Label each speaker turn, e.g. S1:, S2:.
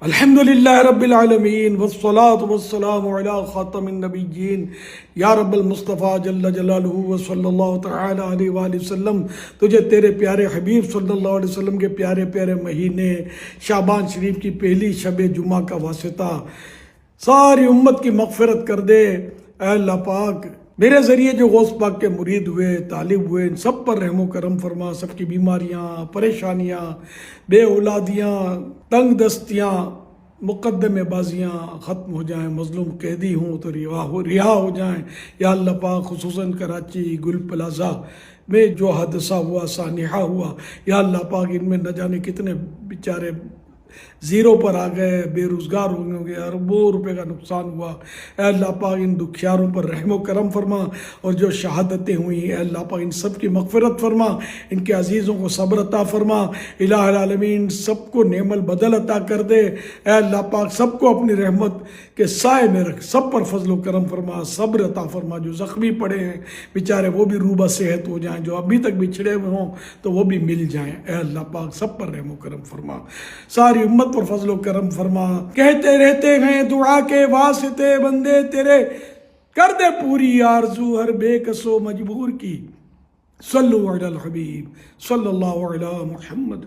S1: الحمدللہ رب العالمین والصلاة والسلام علی خاتم النبیین یا رب المصطفیٰ جل جلالہ وصلی اللہ تعالی علیہ وآلہ وسلم۔ تجھے تیرے پیارے حبیب صلی اللہ علیہ وسلم کے پیارے پیارے مہینے شعبان شریف کی پہلی شب جمعہ کا واسطہ ساری امت کی مغفرت کر دے۔ اے اللہ پاک، میرے ذریعے جو غوث پاک کے مرید ہوئے، طالب ہوئے، ان سب پر رحم و کرم فرما۔ سب کی بیماریاں، پریشانیاں، بے اولادیاں، تنگ دستیاں، مقدمے بازیاں ختم ہو جائیں۔ مظلوم قیدی ہوں تو رہا ہو جائیں یا اللہ پاک۔ خصوصاً کراچی گل پلازہ میں جو حادثہ ہوا، سانحہ ہوا، یا اللہ پاک ان میں نہ جانے کتنے بیچارے زیرو پر آ گئے، بے روزگار ہو گئے، اربوں روپے کا نقصان ہوا۔ اے اللہ پاک ان دکھیاروں پر رحم و کرم فرما، اور جو شہادتیں ہوئیں اے اللہ پاک ان سب کی مغفرت فرما، ان کے عزیزوں کو صبر عطا فرما۔ الہ العالمین سب کو نعم البدل عطا کر دے۔ اے اللہ پاک سب کو اپنی رحمت کے سائے میں رکھ، سب پر فضل و کرم فرما، صبر عطا فرما۔ جو زخمی پڑے ہیں بیچارے وہ بھی روبہ صحت ہو جائیں، جو ابھی تک بچھڑے ہوئے ہوں تو وہ بھی مل جائیں۔ اے اللہ پاک سب پر رحم و کرم فرما، ساری امت پر فضل و کرم فرما۔ کہتے رہتے ہیں دعا کے واسطے بندے تیرے، کر دے پوری آرزو ہر بے کس و مجبور کی۔ صلو علی الحبیب صلی اللہ علی محمد۔